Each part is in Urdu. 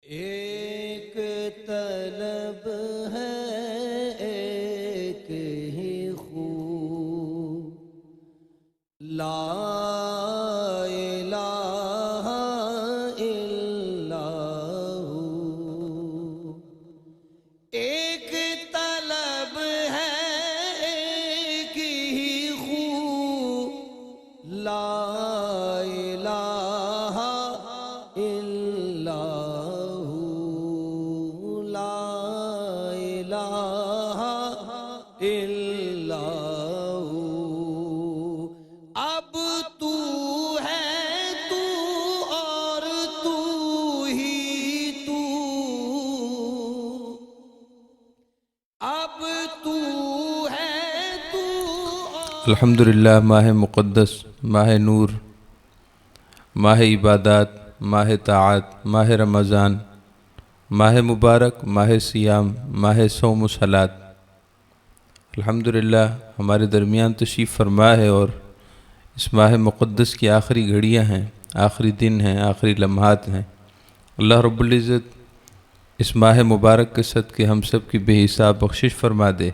ایک طلب ہے ایک ہی خو، لا الہ الا ہو۔ ایک طلب ہے ایک ہی خو، لا الہ الا ہو، لا الہ الا ہو۔ اب تو ہے تو اور تو ہی تو، اب تو ہے تو اور الحمدللہ ماہ مقدس، ماہ نور، ماہ عبادات، ماہ طاعات، ماہ رمضان، ماہ مبارک، ماہ سیام، ماہ صوم و صلات۔ الحمدللہ ہمارے درمیان تشریف فرما ہے اور اس ماہ مقدس کی آخری گھڑیاں ہیں، آخری دن ہیں، آخری لمحات ہیں۔ اللہ رب العزت اس ماہ مبارک کے صدقے ہم سب کی بے حساب بخشش فرما دے،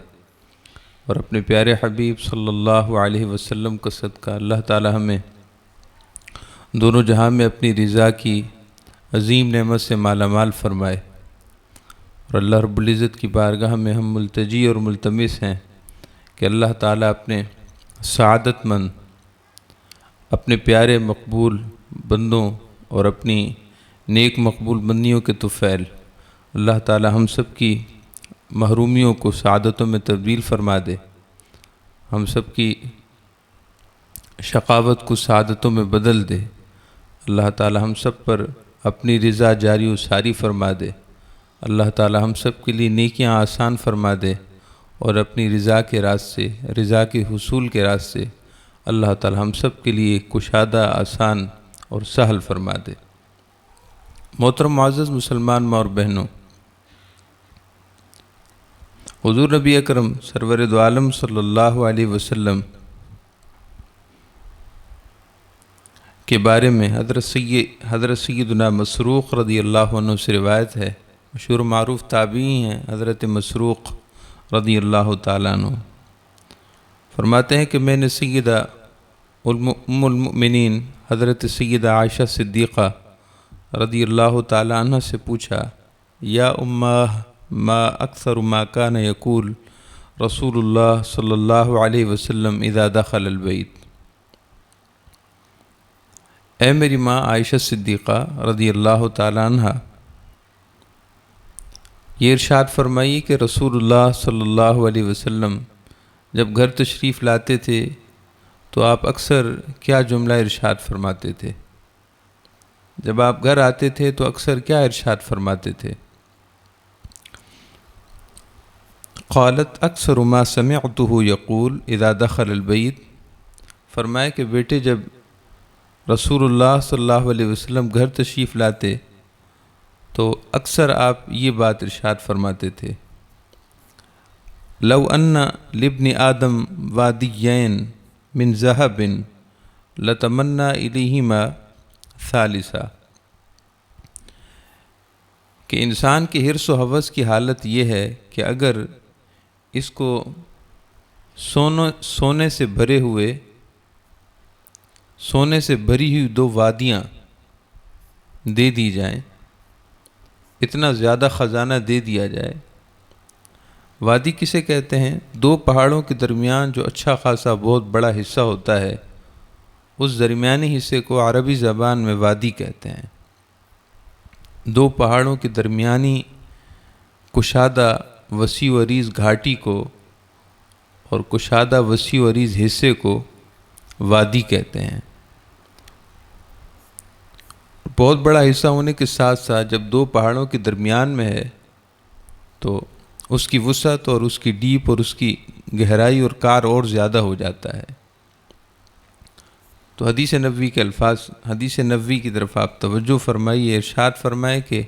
اور اپنے پیارے حبیب صلی اللہ علیہ وسلم کا صدقہ اللہ تعالی ہمیں دونوں جہاں میں اپنی رضا کی عظیم نعمت سے مالا مال فرمائے۔ اور اللہ رب العزت کی بارگاہ میں ہم ملتجی اور ملتمس ہیں کہ اللہ تعالیٰ اپنے سعادت مند، اپنے پیارے مقبول بندوں اور اپنی نیک مقبول بندیوں کے طفیل اللہ تعالیٰ ہم سب کی محرومیوں کو سعادتوں میں تبدیل فرما دے، ہم سب کی شقاوت کو سعادتوں میں بدل دے۔ اللہ تعالیٰ ہم سب پر اپنی رضا جاری و ساری فرما دے، اللہ تعالیٰ ہم سب کے لیے نیکیاں آسان فرما دے، اور اپنی رضا کے راستے، رضا کے حصول کے راستے اللہ تعالیٰ ہم سب کے لیے کشادہ، آسان اور سہل فرما دے۔ محترم معزز مسلمان ماں اور بہنوں، حضور نبی اکرم سرور دو عالم صلی اللہ علیہ وسلم کے بارے میں حضرت سیدنا مسروق رضی اللہ عنہ سے روایت ہے۔ مشہور معروف تابعی ہیں حضرت مسروق رضی اللہ تعالیٰ عنہ، فرماتے ہیں کہ میں نے سیدہ ام المؤمنین حضرت سیدہ عائشہ صدیقہ رضی اللہ تعالیٰ عنہ سے پوچھا، یا امہ ما اکثر ما کان یقول رسول اللہ صلی اللہ علیہ وسلم اذا دخل البیت۔ اے میری ماں عائشہ صدیقہ رضی اللہ تعالیٰ عنہ، یہ ارشاد فرمائی کہ رسول اللہ صلی اللہ علیہ وسلم جب گھر تشریف لاتے تھے تو آپ اکثر کیا جملہ ارشاد فرماتے تھے؟ جب آپ گھر آتے تھے تو اکثر کیا ارشاد فرماتے تھے؟ قالت اکثر ما سمعته یقول اذا دخل البیت، فرمایا کہ بیٹے جب رسول اللہ صلی اللہ علیہ وسلم گھر تشریف لاتے تو اکثر آپ یہ بات ارشاد فرماتے تھے، لو ان لابن آدم وادیین من ذہب لتمنى الیہما ثالثا، کہ انسان کے حرص و ہوس کی حالت یہ ہے کہ اگر اس کو سونے سے بھری ہوئی دو وادیاں دے دی جائیں، اتنا زیادہ خزانہ دے دیا جائے۔ وادی کسے کہتے ہیں؟ دو پہاڑوں کے درمیان جو اچھا خاصا بہت بڑا حصہ ہوتا ہے، اس درمیانی حصے کو عربی زبان میں وادی کہتے ہیں۔ دو پہاڑوں کے درمیانی کشادہ وسیع و عریض گھاٹی کو اور کشادہ وسیع و عریض حصے کو وادی کہتے ہیں۔ بہت بڑا حصہ ہونے کے ساتھ ساتھ جب دو پہاڑوں کے درمیان میں ہے تو اس کی وسعت اور اس کی ڈیپ اور اس کی گہرائی اور کار اور زیادہ ہو جاتا ہے۔ تو حدیث نبوی کے الفاظ، حدیث نبوی کی طرف آپ توجہ فرمائیے، ارشاد فرمائے کہ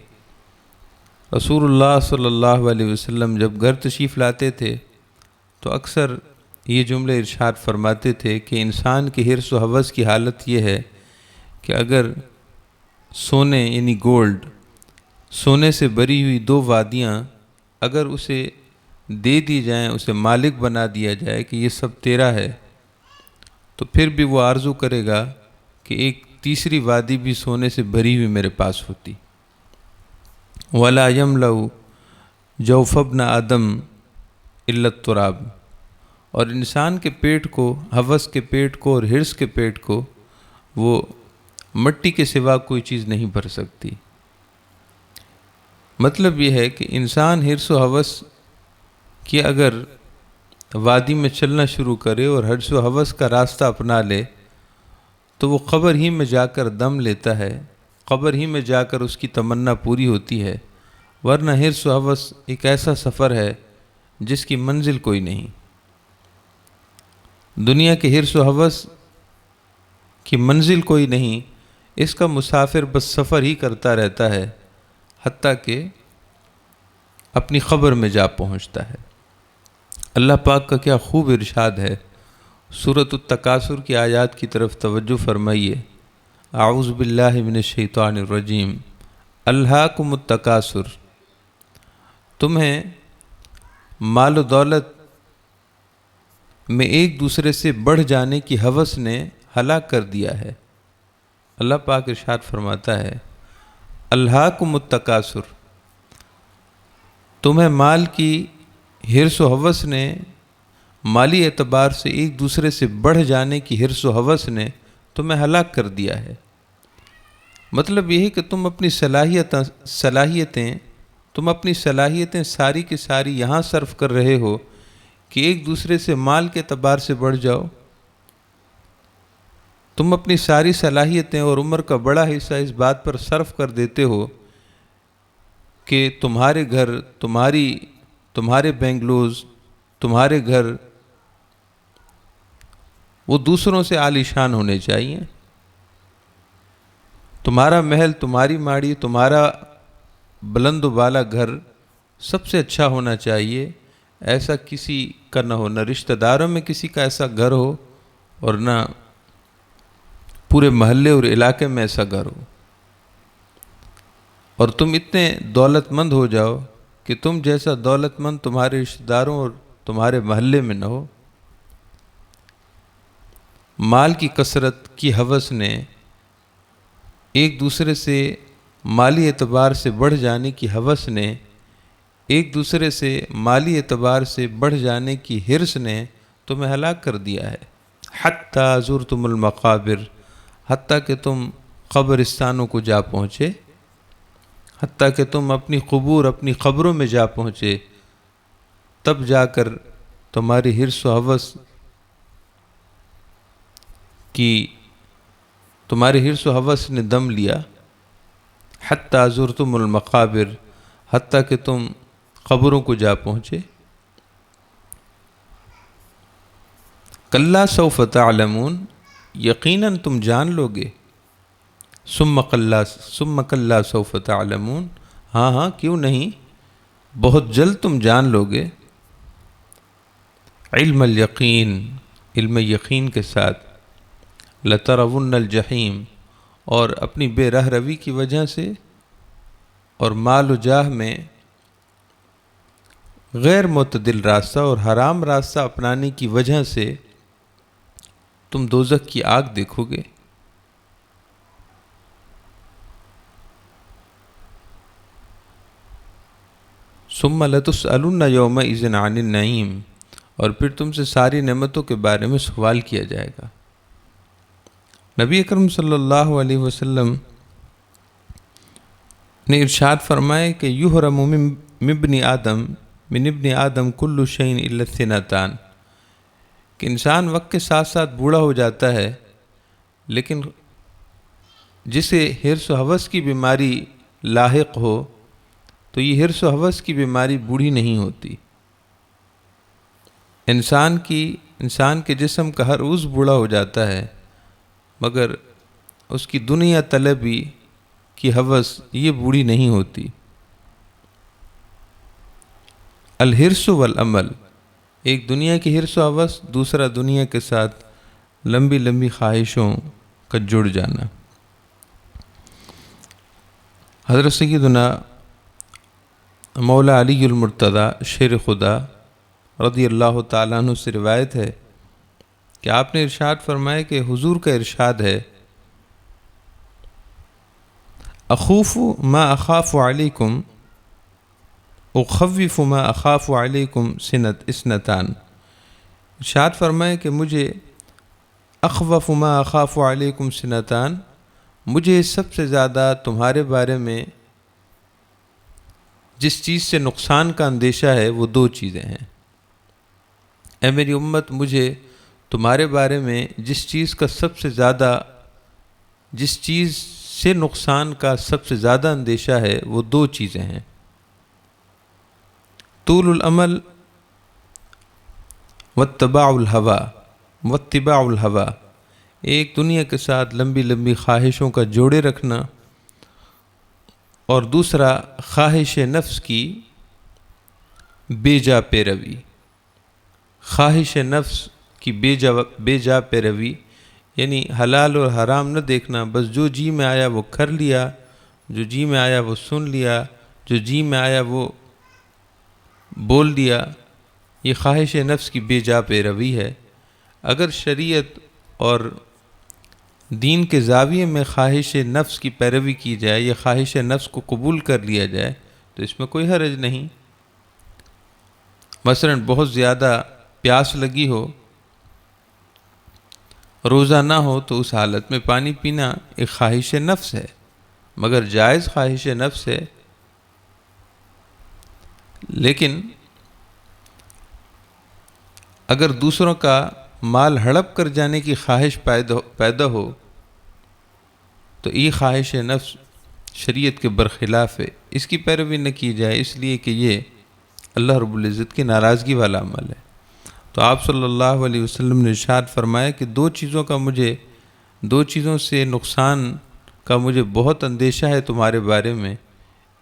رسول اللہ صلی اللہ علیہ وسلم جب گھر تشریف لاتے تھے تو اکثر یہ جملے ارشاد فرماتے تھے کہ انسان کے حرص و ہوس کی حالت یہ ہے کہ اگر سونے یعنی گولڈ سونے سے بری ہوئی 2 وادیاں اگر اسے دے دی جائیں، اسے مالک بنا دیا جائے کہ یہ سب تیرا ہے، تو پھر بھی وہ آرزو کرے گا کہ ایک تیسری وادی بھی سونے سے بھری ہوئی میرے پاس ہوتی۔ وَلَا يَمْلَأُ جَوْفَ ابْنَ آدم إِلَّا التُّرَابُ، اور انسان کے پیٹ کو، ہوس کے پیٹ کو اور حرص کے پیٹ کو وہ مٹی کے سوا کوئی چیز نہیں بھر سکتی۔ مطلب یہ ہے کہ انسان حرص و ہوس کی اگر وادی میں چلنا شروع کرے اور حرص و ہوس کا راستہ اپنا لے تو وہ قبر ہی میں جا کر دم لیتا ہے، قبر ہی میں جا کر اس کی تمنا پوری ہوتی ہے، ورنہ حرص و ہوس ایک ایسا سفر ہے جس کی منزل کوئی نہیں۔ دنیا کے حرص و ہوس کی منزل کوئی نہیں، اس کا مسافر بس سفر ہی کرتا رہتا ہے حتیٰ کہ اپنی قبر میں جا پہنچتا ہے۔ اللہ پاک کا کیا خوب ارشاد ہے، سورۃ التکاثر کی آیات کی طرف توجہ فرمائیے۔ اعوذ باللہ من الشیطان الرجیم، الہاکم التکاثر، تمہیں مال و دولت میں ایک دوسرے سے بڑھ جانے کی ہوس نے ہلاک کر دیا ہے۔ اللہ پاک ارشاد فرماتا ہے الہاکم التکاثر، تمہیں مال کی حرص و ہوس نے، مالی اعتبار سے ایک دوسرے سے بڑھ جانے کی حرص و ہوس نے تمہیں ہلاک کر دیا ہے۔ مطلب یہ ہے کہ تم اپنی صلاحیتیں ساری کی ساری یہاں صرف کر رہے ہو کہ ایک دوسرے سے مال کے اعتبار سے بڑھ جاؤ۔ تم اپنی ساری صلاحیتیں اور عمر کا بڑا حصہ اس بات پر صرف کر دیتے ہو کہ تمہارے گھر، تمہارے بنگلوز، تمہارے گھر وہ دوسروں سے عالیشان ہونے چاہیے، تمہارا محل، تمہاری ماڑی، تمہارا بلند و بالا گھر سب سے اچھا ہونا چاہیے۔ ایسا کسی کا نہ ہو، نہ رشتہ داروں میں کسی کا ایسا گھر ہو اور نہ پورے محلے اور علاقے میں ایسا گھر ہو، اور تم اتنے دولت مند ہو جاؤ کہ تم جیسا دولت مند تمہارے رشتہ داروں اور تمہارے محلے میں نہ ہو۔ مال کی کثرت کی ہوس نے، ایک دوسرے سے مالی اعتبار سے بڑھ جانے کی ہوس نے، ایک دوسرے سے مالی اعتبار سے بڑھ جانے کی حرص نے تمہیں ہلاک کر دیا ہے۔ حتیٰ زرتم المقابر، حتیٰ کہ تم قبرستانوں کو جا پہنچے، حتیٰ کہ تم اپنی قبور، اپنی قبروں میں جا پہنچے، تب جا کر تمہاری حرص و ہوس نے دم لیا۔ حتیٰ زرتم المقابر، حتیٰ کہ تم قبروں کو جا پہنچے۔ کلا سوف تعلمون، یقیناً تم جان لو گے۔ ثم کلا سوف تعلمون، ہاں کیوں نہیں، بہت جلد تم جان لو گے۔ علم الیقین، علم یقین کے ساتھ، لترون الجحیم، اور اپنی بے رہ روی کی وجہ سے اور مال و جاہ میں غیر معتدل راستہ اور حرام راستہ اپنانے کی وجہ سے تم دوزخ کی آگ دیکھو گے۔ ثم لتسألن یومئذ عن النعیم، اور پھر تم سے ساری نعمتوں کے بارے میں سوال کیا جائے گا۔ نبی اکرم صلی اللہ علیہ وسلم نے ارشاد فرمائے کہ یحرم من ابن آدم کل شیء الا الثنتان، کہ انسان وقت کے ساتھ ساتھ بوڑھا ہو جاتا ہے، لیکن جسے حرص و ہوس کی بیماری لاحق ہو تو یہ حرص و ہوس کی بیماری بوڑھی نہیں ہوتی۔ انسان کے جسم کا ہر عضو بوڑھا ہو جاتا ہے، مگر اس کی دنیا طلبی کی ہوس یہ بوڑھی نہیں ہوتی۔ الحرص والعمل، ایک دنیا کی حرص و ہوس، دوسرا دنیا کے ساتھ لمبی لمبی خواہشوں کا جڑ جانا۔ حضرت سیدنا مولا علی المرتضیٰ شیر خدا رضی اللہ تعالیٰ عنہ سے روایت ہے کہ آپ نے ارشاد فرمایا کہ حضور کا ارشاد ہے، اخوف ما اخاف علیکم اخوف ما اخاف علیکم اثنتان، ارشاد فرمائے کہ مجھے اخوف ما اخاف علیکم اثنتان، مجھے سب سے زیادہ تمہارے بارے میں جس چیز سے نقصان کا اندیشہ ہے وہ دو چیزیں ہیں۔ اے میری امت، مجھے تمہارے بارے میں جس چیز سے نقصان کا سب سے زیادہ اندیشہ ہے وہ دو چیزیں ہیں، طول العمل واتباع الہوا، ایک دنیا کے ساتھ لمبی لمبی خواہشوں کا جوڑے رکھنا، اور دوسرا خواہش نفس کی بے جا پیروی، خواہش نفس کی بے جا پیروی، یعنی حلال اور حرام نہ دیکھنا، بس جو جی میں آیا وہ کر لیا، جو جی میں آیا وہ سن لیا، جو جی میں آیا وہ بول دیا، یہ خواہش نفس کی بے جا پیروی ہے۔ اگر شریعت اور دین کے زاویے میں خواہش نفس کی پیروی کی جائے یا خواہش نفس کو قبول کر لیا جائے تو اس میں کوئی حرج نہیں۔ مثلا بہت زیادہ پیاس لگی ہو، روزہ نہ ہو، تو اس حالت میں پانی پینا ایک خواہش نفس ہے، مگر جائز خواہش نفس ہے۔ لیکن اگر دوسروں کا مال ہڑپ کر جانے کی خواہش پیدا ہو تو یہ خواہش نفس شریعت کے برخلاف ہے، اس کی پیروی نہ کی جائے، اس لیے کہ یہ اللہ رب العزت کی ناراضگی والا عمل ہے۔ تو آپ صلی اللہ علیہ وسلم نے ارشاد فرمایا کہ دو چیزوں سے نقصان کا مجھے بہت اندیشہ ہے تمہارے بارے میں،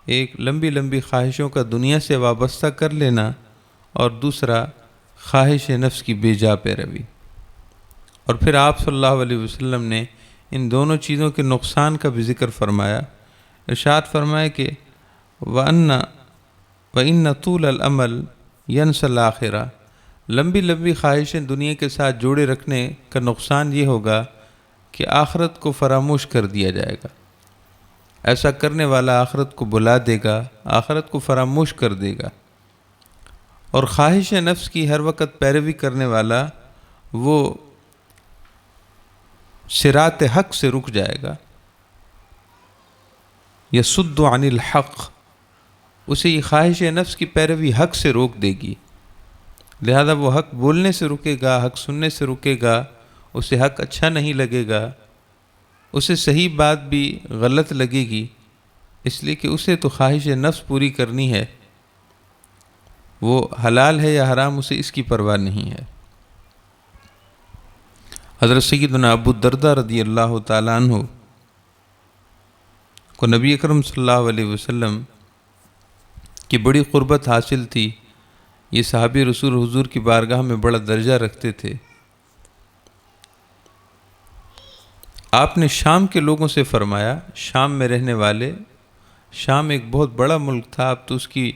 ایک لمبی لمبی خواہشوں کا دنیا سے وابستہ کر لینا، اور دوسرا خواہش نفس کی بے جا پیروی۔ اور پھر آپ صلی اللہ علیہ وسلم نے ان دونوں چیزوں کے نقصان کا بھی ذکر فرمایا، ارشاد فرمایا کہ وَإِنَّ طُولَ الْأَمَلِ يَنْسَ الْآخِرَةَ، لمبی لمبی خواہشیں دنیا کے ساتھ جوڑے رکھنے کا نقصان یہ ہوگا کہ آخرت کو فراموش کر دیا جائے گا۔ ایسا کرنے والا آخرت کو بلا دے گا، آخرت کو فراموش کر دے گا، اور خواہش نفس کی ہر وقت پیروی کرنے والا وہ صراط حق سے رک جائے گا، یصد عن الحق، اسے یہ خواہش نفس کی پیروی حق سے روک دے گی، لہذا وہ حق بولنے سے رکے گا، حق سننے سے رکے گا، اسے حق اچھا نہیں لگے گا، اسے صحیح بات بھی غلط لگے گی، اس لیے کہ اسے تو خواہش نفس پوری کرنی ہے، وہ حلال ہے یا حرام اسے اس کی پرواہ نہیں ہے۔ حضرت سیدنا ابو الدرداء رضی اللہ تعالیٰ عنہ کو نبی اکرم صلی اللہ علیہ وسلم کی بڑی قربت حاصل تھی، یہ صحابی رسول حضور کی بارگاہ میں بڑا درجہ رکھتے تھے۔ آپ نے شام کے لوگوں سے فرمایا، شام میں رہنے والے، شام ایک بہت بڑا ملک تھا، اب تو اس کی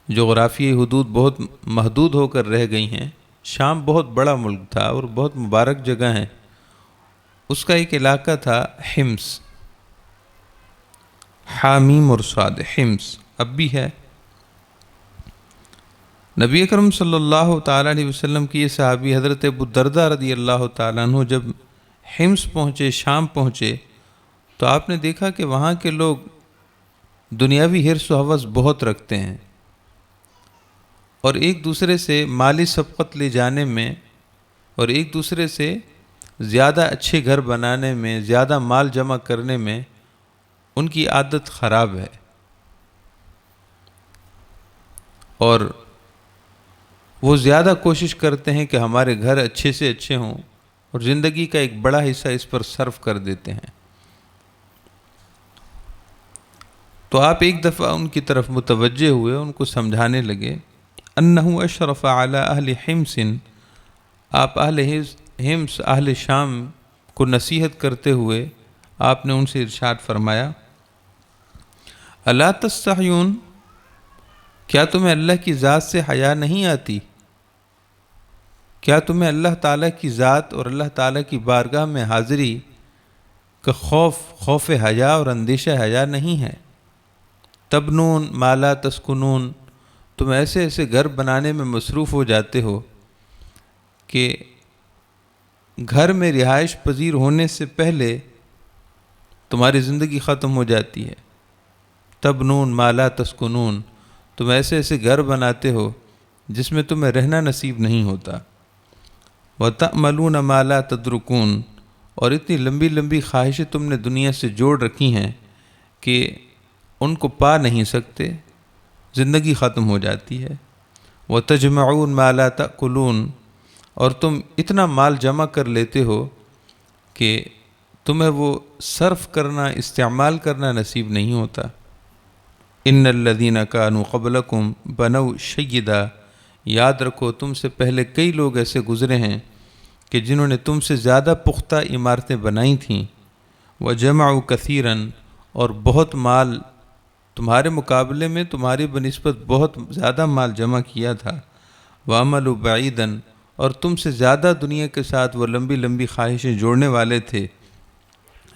جغرافیائی حدود بہت محدود ہو کر رہ گئی ہیں، شام بہت بڑا ملک تھا اور بہت مبارک جگہ ہے، اس کا ایک علاقہ تھا حمص، حامیم اور صاد، حمص اب بھی ہے۔ نبی اکرم صلی اللہ تعالیٰ علیہ وسلم کی یہ صحابی حضرت ابو الدرداء رضی اللہ تعالیٰ عنہ جب حمص پہنچے، شام پہنچے، تو آپ نے دیکھا کہ وہاں کے لوگ دنیاوی حرص و ہوس بہت رکھتے ہیں، اور ایک دوسرے سے مالی سبقت لے جانے میں اور ایک دوسرے سے زیادہ اچھے گھر بنانے میں، زیادہ مال جمع کرنے میں ان کی عادت خراب ہے، اور وہ زیادہ کوشش کرتے ہیں کہ ہمارے گھر اچھے سے اچھے ہوں، اور زندگی کا ایک بڑا حصہ اس پر صرف کر دیتے ہیں۔ تو آپ ایک دفعہ ان کی طرف متوجہ ہوئے، ان کو سمجھانے لگے، انہو اشرف علی اہل حمص، آپ اہل حمص، اہل شام کو نصیحت کرتے ہوئے آپ نے ان سے ارشاد فرمایا، الا تستحیون، کیا تمہیں اللہ کی ذات سے حیا نہیں آتی؟ کیا تمہیں اللہ تعالیٰ کی ذات اور اللہ تعالیٰ کی بارگاہ میں حاضری کا خوف حیا اور اندیشہ حیا نہیں ہے؟ تبنون ما لا تسکنون، تم ایسے ایسے گھر بنانے میں مصروف ہو جاتے ہو کہ گھر میں رہائش پذیر ہونے سے پہلے تمہاری زندگی ختم ہو جاتی ہے۔ تبنون ما لا تسکنون، تم ایسے ایسے گھر بناتے ہو جس میں تمہیں رہنا نصیب نہیں ہوتا۔ وَتَأْمَلُونَ مَا لَا تَدْرُكُونَ، اور اتنی لمبی لمبی خواہشیں تم نے دنیا سے جوڑ رکھی ہیں کہ ان کو پا نہیں سکتے، زندگی ختم ہو جاتی ہے۔ وَتَجْمَعُونَ مَا لَا تَأْكُلُونَ، اور تم اتنا مال جمع کر لیتے ہو کہ تمہیں وہ صرف کرنا، استعمال کرنا نصیب نہیں ہوتا۔ ان الذین کانوا قبلکم بنوا شیدا، یاد رکھو تم سے پہلے کئی لوگ ایسے گزرے ہیں کہ جنہوں نے تم سے زیادہ پختہ عمارتیں بنائی تھیں۔ وجمعوا کثیرا، اور بہت مال تمہارے مقابلے میں تمہاری بنسبت بہت زیادہ مال جمع کیا تھا۔ وعملوا بعیدا، اور تم سے زیادہ دنیا کے ساتھ وہ لمبی لمبی خواہشیں جوڑنے والے تھے،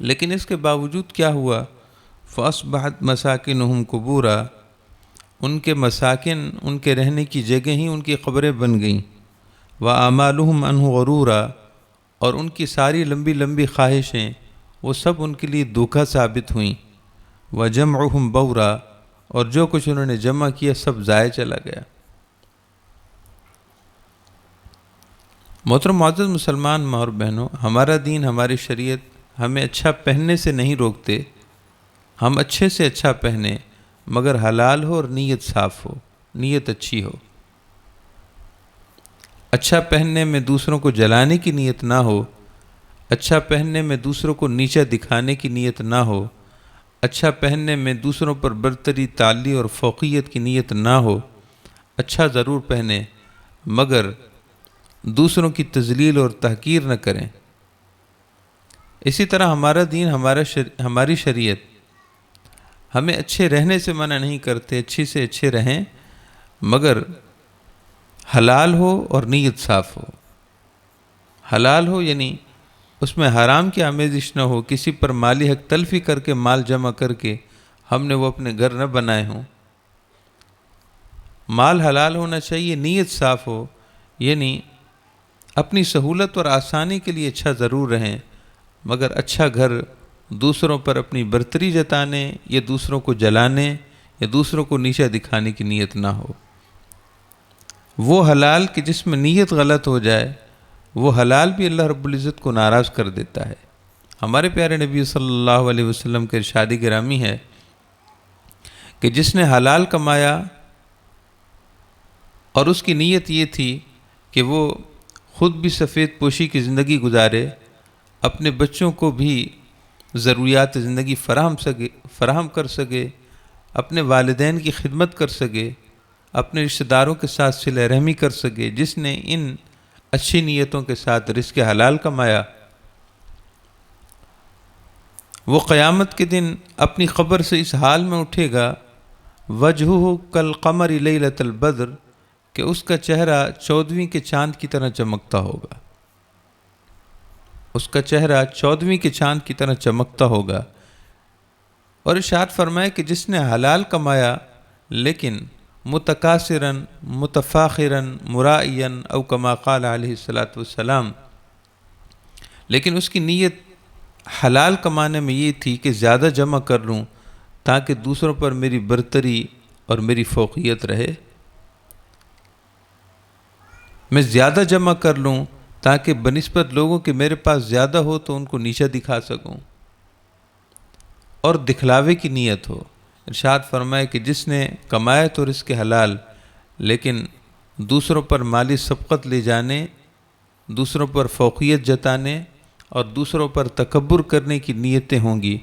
لیکن اس کے باوجود کیا ہوا؟ فاصبحت مساکنہم قبورا، ان کے مساکن، ان کے رہنے کی جگہ ہی ان کی قبریں بن گئیں۔ وآمالہم عنہ غرورا، اور ان کی ساری لمبی لمبی خواہشیں وہ سب ان کے لیے دھوکہ ثابت ہوئیں۔ وجمعہم بورا، اور جو کچھ انہوں نے جمع کیا سب ضائع چلا گیا۔ محترم معزز مسلمان ماں اور بہنوں، ہمارا دین، ہماری شریعت ہمیں اچھا پہننے سے نہیں روکتے۔ ہم اچھے سے اچھا پہنیں، مگر حلال ہو اور نیت صاف ہو، نیت اچھی ہو۔ اچھا پہننے میں دوسروں کو جلانے کی نیت نہ ہو، اچھا پہننے میں دوسروں کو نیچا دکھانے کی نیت نہ ہو، اچھا پہننے میں دوسروں پر برتری، تعلی اور فوقیت کی نیت نہ ہو۔ اچھا ضرور پہنیں، مگر دوسروں کی تذلیل اور تحقیر نہ کریں۔ اسی طرح ہمارا دین، ہماری شریعت ہمیں اچھے رہنے سے منع نہیں کرتے، اچھی سے اچھے رہیں، مگر حلال ہو اور نیت صاف ہو۔ حلال ہو یعنی اس میں حرام کی آمیزش نہ ہو، کسی پر مالی حق تلفی کر کے، مال جمع کر کے ہم نے وہ اپنے گھر نہ بنائے ہوں۔ مال حلال ہونا چاہیے، نیت صاف ہو، یعنی اپنی سہولت اور آسانی کے لیے اچھا ضرور رہیں، مگر اچھا گھر دوسروں پر اپنی برتری جتانے یا دوسروں کو جلانے یا دوسروں کو نیچا دکھانے کی نیت نہ ہو۔ وہ حلال کہ جس میں نیت غلط ہو جائے، وہ حلال بھی اللہ رب العزت کو ناراض کر دیتا ہے۔ ہمارے پیارے نبی صلی اللہ علیہ وسلم کے ارشاد گرامی ہے کہ جس نے حلال کمایا اور اس کی نیت یہ تھی کہ وہ خود بھی سفید پوشی کی زندگی گزارے، اپنے بچوں کو بھی ضروریات زندگی فراہم کر سکے، اپنے والدین کی خدمت کر سکے، اپنے رشتہ داروں کے ساتھ صلہ رحمی کر سکے، جس نے ان اچھی نیتوں کے ساتھ رزق حلال کمایا، وہ قیامت کے دن اپنی قبر سے اس حال میں اٹھے گا، وجہہ کالقمر لیلۃ البدر، کہ اس کا چہرہ 14ویں کے چاند کی طرح چمکتا ہوگا، اس کا چہرہ 14ویں کے چاند کی طرح چمکتا ہوگا۔ اور ارشاد فرمائے کہ جس نے حلال کمایا لیکن متکاسراً، متفاخراً، مرائیاً، او کما قال علیہ الصلاۃ والسلام، لیکن اس کی نیت حلال کمانے میں یہ تھی کہ زیادہ جمع کر لوں تاکہ دوسروں پر میری برتری اور میری فوقیت رہے، میں زیادہ جمع کر لوں تاکہ بنسبت لوگوں کے میرے پاس زیادہ ہو تو ان کو نیچا دکھا سکوں، اور دکھلاوے کی نیت ہو۔ ارشاد فرمائے کہ جس نے کمایا تو رزق حلال، لیکن دوسروں پر مالی سبقت لے جانے، دوسروں پر فوقیت جتانے اور دوسروں پر تکبر کرنے کی نیتیں ہوں گی۔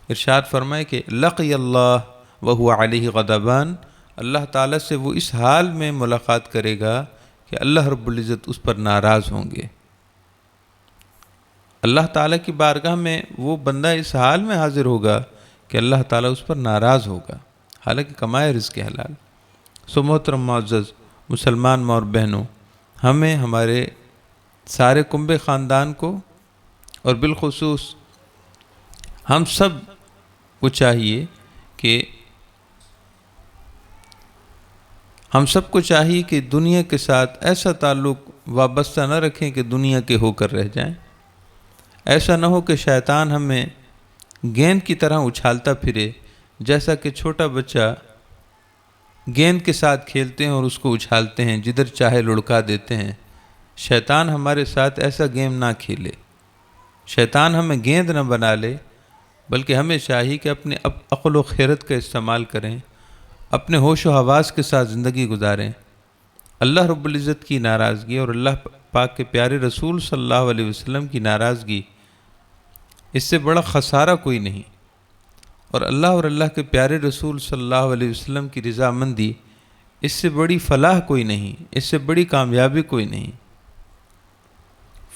ارشاد فرمائے کہ لقی اللہ وہو علیہ غضبان، اللہ تعالیٰ سے وہ اس حال میں ملاقات کرے گا کہ اللہ رب العزت اس پر ناراض ہوں گے۔ اللہ تعالیٰ کی بارگاہ میں وہ بندہ اس حال میں حاضر ہوگا کہ اللہ تعالیٰ اس پر ناراض ہوگا، حالانکہ کمائے رزق حلال۔ سو محترم معزز مسلمان ماں اور بہنوں، ہمیں ہمارے سارے کنبے خاندان کو اور بالخصوص ہم سب کو چاہیے کہ دنیا کے ساتھ ایسا تعلق وابستہ نہ رکھیں کہ دنیا کے ہو کر رہ جائیں۔ ایسا نہ ہو کہ شیطان ہمیں گیند کی طرح اچھالتا پھرے، جیسا کہ چھوٹا بچہ گیند کے ساتھ کھیلتے ہیں اور اس کو اچھالتے ہیں، جدھر چاہے لڑکا دیتے ہیں۔ شیطان ہمارے ساتھ ایسا گیم نہ کھیلے، شیطان ہمیں گیند نہ بنا لے، بلکہ ہمیں چاہیے کہ اپنے عقل و خیرت کا استعمال کریں، اپنے ہوش و حواس کے ساتھ زندگی گزاریں۔ اللہ رب العزت کی ناراضگی اور اللہ پاک کے پیارے رسول صلی اللہ علیہ وسلم کی ناراضگی، اس سے بڑا خسارہ کوئی نہیں، اور اللہ کے پیارے رسول صلی اللہ علیہ وسلم کی رضامندی، اس سے بڑی فلاح کوئی نہیں، اس سے بڑی کامیابی کوئی نہیں۔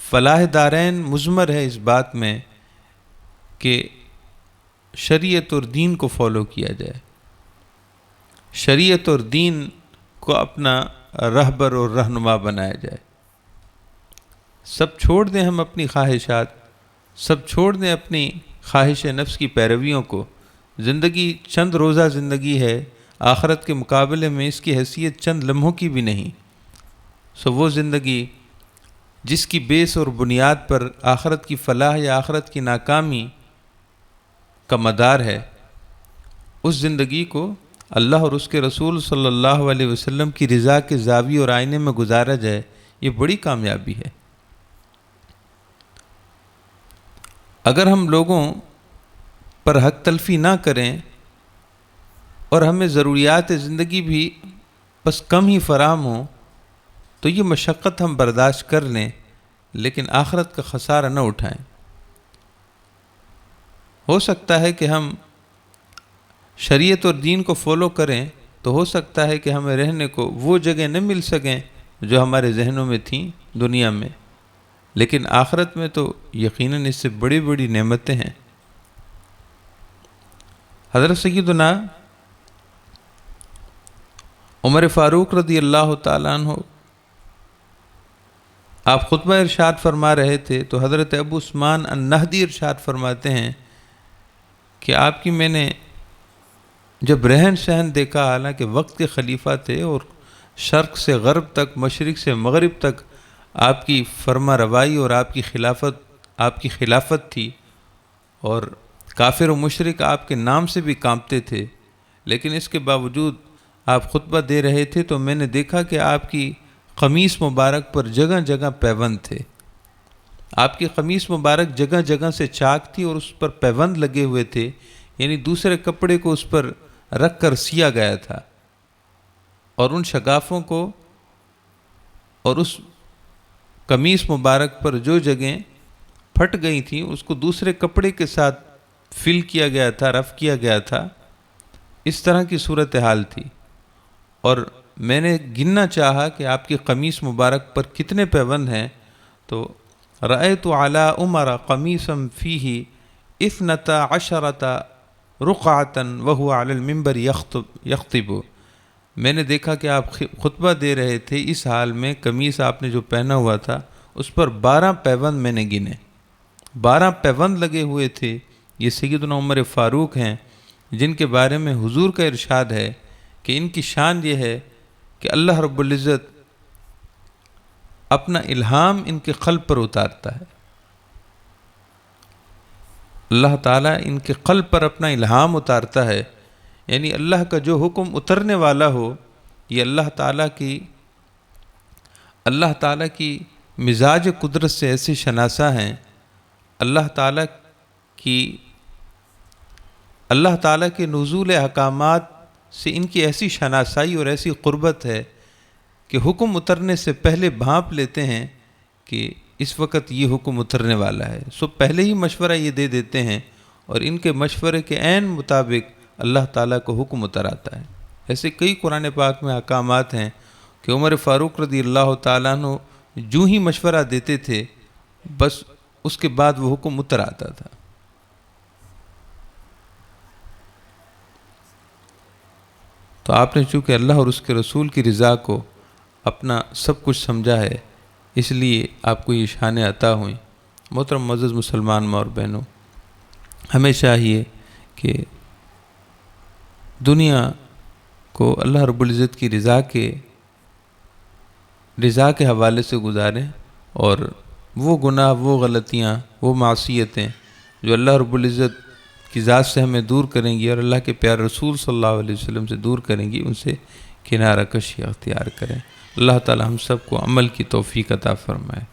فلاح دارین مضمر ہے اس بات میں کہ شریعت اور دین کو فالو کیا جائے، شریعت اور دین کو اپنا رہبر اور رہنما بنایا جائے۔ سب چھوڑ دیں ہم اپنی خواہشات، سب چھوڑ دیں اپنی خواہش نفس کی پیرویوں کو۔ زندگی چند روزہ زندگی ہے، آخرت کے مقابلے میں اس کی حیثیت چند لمحوں کی بھی نہیں۔ سو وہ زندگی جس کی بیس اور بنیاد پر آخرت کی فلاح یا آخرت کی ناکامی کا مدار ہے، اس زندگی کو اللہ اور اس کے رسول صلی اللہ علیہ وسلم کی رضا کے زاویے اور آئینے میں گزارا جائے، یہ بڑی کامیابی ہے۔ اگر ہم لوگوں پر حق تلفی نہ کریں اور ہمیں ضروریات زندگی بھی بس کم ہی فراہم ہوں، تو یہ مشقت ہم برداشت کر لیں، لیکن آخرت کا خسارہ نہ اٹھائیں۔ ہو سکتا ہے کہ ہم شریعت اور دین کو فالو کریں تو ہو سکتا ہے کہ ہمیں رہنے کو وہ جگہ نہ مل سکیں جو ہمارے ذہنوں میں تھیں دنیا میں، لیکن آخرت میں تو یقیناً اس سے بڑی بڑی نعمتیں ہیں۔ حضرت سیدنا عمر فاروق رضی اللہ تعالیٰ عنہ آپ خطبہ ارشاد فرما رہے تھے تو حضرت ابو عثمان النہدی ارشاد فرماتے ہیں کہ آپ کی میں نے جب رہن سہن دیکھا، حالانکہ وقت کے خلیفہ تھے اور شرق سے غرب تک، مشرق سے مغرب تک آپ کی فرما روائی اور آپ کی خلافت تھی، اور کافر و مشرک آپ کے نام سے بھی کانپتے تھے، لیکن اس کے باوجود آپ خطبہ دے رہے تھے تو میں نے دیکھا کہ آپ کی قمیص مبارک پر جگہ جگہ پیوند تھے، آپ کی قمیص مبارک جگہ جگہ سے چاک تھی اور اس پر پیوند لگے ہوئے تھے، یعنی دوسرے کپڑے کو اس پر رکھ کر سیا گیا تھا، اور ان شگافوں کو اور اس قمیص مبارک پر جو جگہیں پھٹ گئی تھیں اس کو دوسرے کپڑے کے ساتھ فل کیا گیا تھا، رف کیا گیا تھا۔ اس طرح کی صورتحال تھی، اور میں نے گننا چاہا کہ آپ کی قمیص مبارک پر کتنے پیوند ہیں، تو رأیت علی عمر قمیصا فیہ 12 رقعۃ وہو علی المنبر یخطب۔ میں نے دیکھا کہ آپ خطبہ دے رہے تھے، اس حال میں قمیص آپ نے جو پہنا ہوا تھا اس پر 12 پیوند میں نے گنے، 12 پیوند لگے ہوئے تھے۔ یہ سیدنا عمر فاروق ہیں جن کے بارے میں حضور کا ارشاد ہے کہ ان کی شان یہ ہے کہ اللہ رب العزت اپنا الہام ان کے قلب پر اتارتا ہے، اللہ تعالیٰ ان کے قلب پر اپنا الہام اتارتا ہے، یعنی اللہ کا جو حکم اترنے والا ہو، یہ اللہ تعالیٰ کی مزاج قدرت سے ایسے شناسہ ہیں، اللہ تعالیٰ کے نزول احکامات سے ان کی ایسی شناسائی اور ایسی قربت ہے کہ حکم اترنے سے پہلے بھانپ لیتے ہیں کہ اس وقت یہ حکم اترنے والا ہے، سو پہلے ہی مشورہ یہ دے دیتے ہیں، اور ان کے مشورے کے عین مطابق اللہ تعالیٰ کو حکم اتر آتا ہے۔ ایسے کئی قرآن پاک میں احکامات ہیں کہ عمر فاروق رضی اللہ تعالیٰ عنہ جو ہی مشورہ دیتے تھے بس اس کے بعد وہ حکم اتر آتا تھا۔ تو آپ نے چونکہ اللہ اور اس کے رسول کی رضا کو اپنا سب کچھ سمجھا ہے، اس لیے آپ کو یہ شانیں عطا ہوئیں۔ محترم معزز مسلمان ماں اور بہنوں، ہمیں چاہیے کہ دنیا کو اللہ رب العزت کی رضا کے حوالے سے گزاریں، اور وہ گناہ، وہ غلطیاں، وہ معصیتیں جو اللہ رب العزت کی ذات سے ہمیں دور کریں گی اور اللہ کے پیارے رسول صلی اللہ علیہ وسلم سے دور کریں گی، ان سے کنارہ کشی اختیار کریں۔ اللہ تعالی ہم سب کو عمل کی توفیق عطا فرمائے۔